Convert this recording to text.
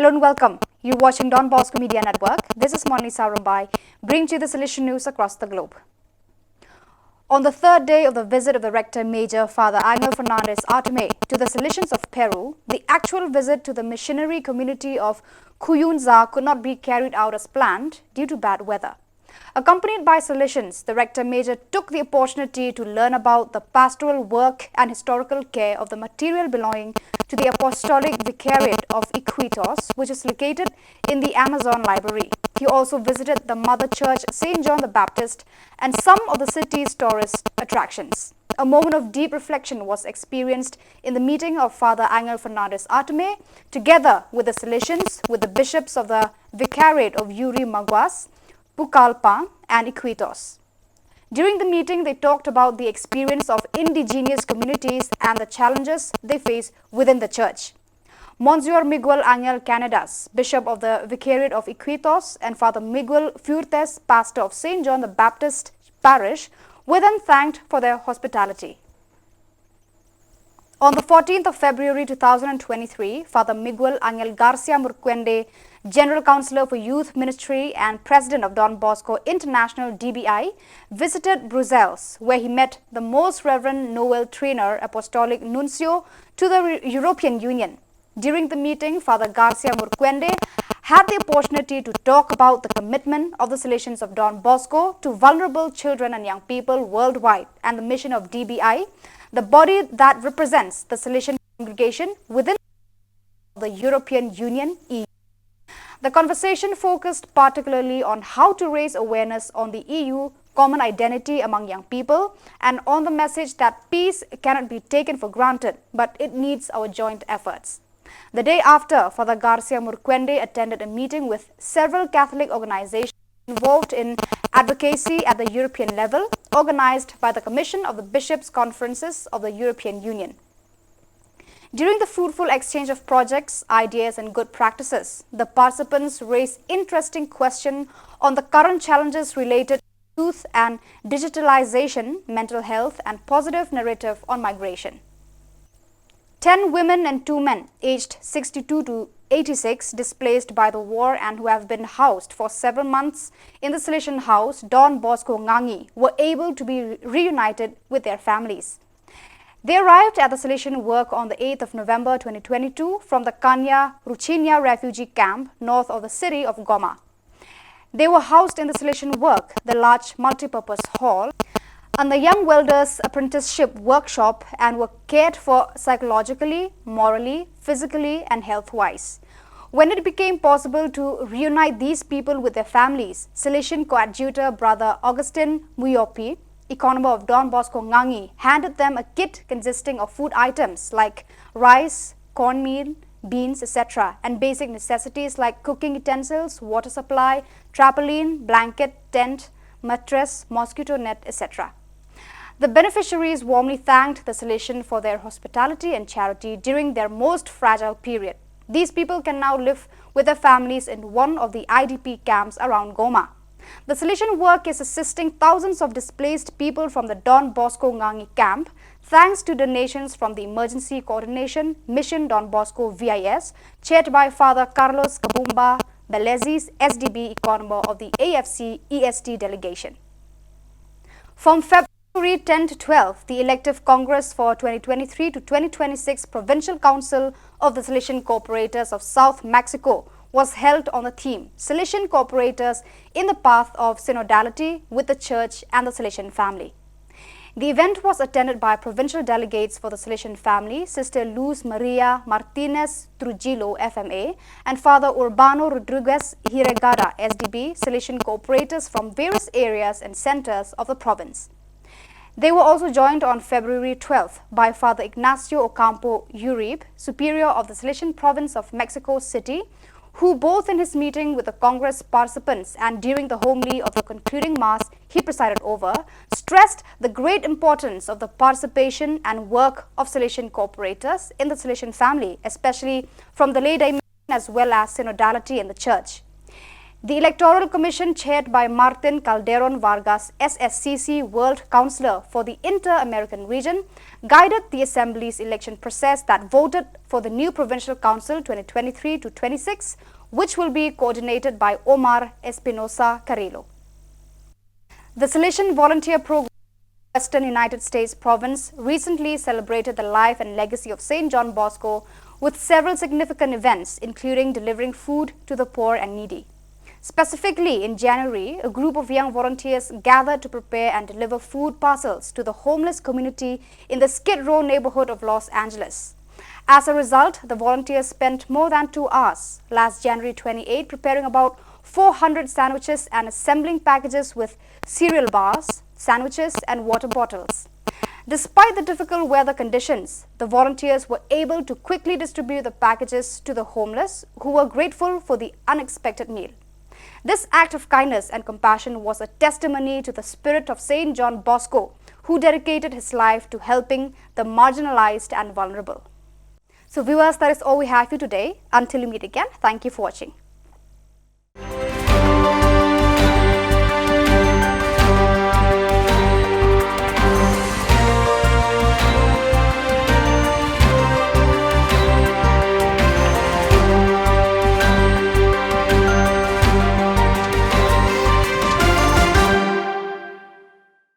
Hello and welcome. You're watching Don Bosco Media Network. This is Moni Sarumbai, bringing you the Salesian news across the globe. On the third day of the visit of the Rector Major Father Angel Fernandez Artime to the Salesians of Peru, the actual visit to the missionary community of Cuyunza could not be carried out as planned due to bad weather. Accompanied by Salesians, the Rector Major took the opportunity to learn about the pastoral work and historical care of the material belonging to the Apostolic Vicariate of Iquitos, which is located in the Amazon Library. He also visited the Mother Church St. John the Baptist and some of the city's tourist attractions. A moment of deep reflection was experienced in the meeting of Father Angel Fernandez Artime, together with the Salesians, with the bishops of the Vicariate of Yuri Maguas, Pucallpa and Iquitos. During the meeting, they talked about the experience of indigenous communities and the challenges they face within the church. Monsignor Miguel Angel Canedas, Bishop of the Vicariate of Iquitos, and Father Miguel Furtes, Pastor of St. John the Baptist Parish, were then thanked for their hospitality. On the 14th of February 2023, Father Miguel Angel Garcia Murquende, General Counsellor for Youth Ministry and President of Don Bosco International DBI, visited Brussels, where he met the Most Reverend Noel Trainer, Apostolic Nuncio to the European Union. During the meeting, Father Garcia Murquende had the opportunity to talk about the commitment of the Salesians of Don Bosco to vulnerable children and young people worldwide and the mission of DBI, the body that represents the Salesian congregation within the European Union, EU. The conversation focused particularly on how to raise awareness on the EU common identity among young people and on the message that peace cannot be taken for granted, but it needs our joint efforts. The day after, Father Garcia Murquende attended a meeting with several Catholic organizations involved in advocacy at the European level, organized by the Commission of the Bishops' Conferences of the European Union. During the fruitful exchange of projects, ideas and good practices, the participants raised interesting questions on the current challenges related to youth and digitalization, mental health and positive narrative on migration. 10 women and 2 men aged 62 to 86 displaced by the war and who have been housed for several months in the Salesian house Don Bosco Ngangi were able to be reunited with their families. They arrived at the Salesian work on the 8th of November 2022 from the Kanya Ruchinia refugee camp north of the city of Goma. They were housed in the Salesian work, the large multipurpose hall, and the young welders apprenticeship workshop and were cared for psychologically, morally, physically and health-wise. When it became possible to reunite these people with their families, Salesian coadjutor Brother Augustin Muyopi, economist of Don Bosco Ngangi, handed them a kit consisting of food items like rice, cornmeal, beans, etc. and basic necessities like cooking utensils, water supply, tarpaulin, blanket, tent, mattress, mosquito net, etc. The beneficiaries warmly thanked the Salesian for their hospitality and charity during their most fragile period. These people can now live with their families in one of the IDP camps around Goma. The Salesian work is assisting thousands of displaced people from the Don Bosco Ngangi camp thanks to donations from the Emergency Coordination Mission Don Bosco VIS, chaired by Father Carlos Kabumba Belezis, SDB economist of the AFC EST delegation. From February 10 to 12, the elective Congress for 2023 to 2026 Provincial Council of the Salesian Cooperators of South Mexico was held on the theme Salesian Cooperators in the Path of Synodality with the Church and the Salesian Family. The event was attended by provincial delegates for the Salesian Family, Sister Luz Maria Martinez Trujillo, FMA, and Father Urbano Rodriguez Hiregada, SDB, Salesian Cooperators from various areas and centers of the province. They were also joined on February 12th by Father Ignacio Ocampo Uribe, Superior of the Salesian Province of Mexico City, who both in his meeting with the Congress participants and during the homily of the concluding Mass he presided over, stressed the great importance of the participation and work of Salesian cooperators in the Salesian family, especially from the lay dimension as well as synodality in the Church. The Electoral Commission, chaired by Martin Calderon Vargas, SSCC World Counselor for the Inter-American region, guided the Assembly's election process that voted for the new Provincial Council 2023-26, which will be coordinated by Omar Espinosa Carrillo. The Salesian Volunteer Program in Western United States province recently celebrated the life and legacy of St. John Bosco with several significant events, including delivering food to the poor and needy. Specifically, in January, a group of young volunteers gathered to prepare and deliver food parcels to the homeless community in the Skid Row neighborhood of Los Angeles. As a result, the volunteers spent more than 2 hours last January 28 preparing about 400 sandwiches and assembling packages with cereal bars, sandwiches and water bottles. Despite the difficult weather conditions, the volunteers were able to quickly distribute the packages to the homeless, who were grateful for the unexpected meal. This act of kindness and compassion was a testimony to the spirit of St. John Bosco, who dedicated his life to helping the marginalized and vulnerable. So viewers, that is all we have for you today. Until we meet again, thank you for watching.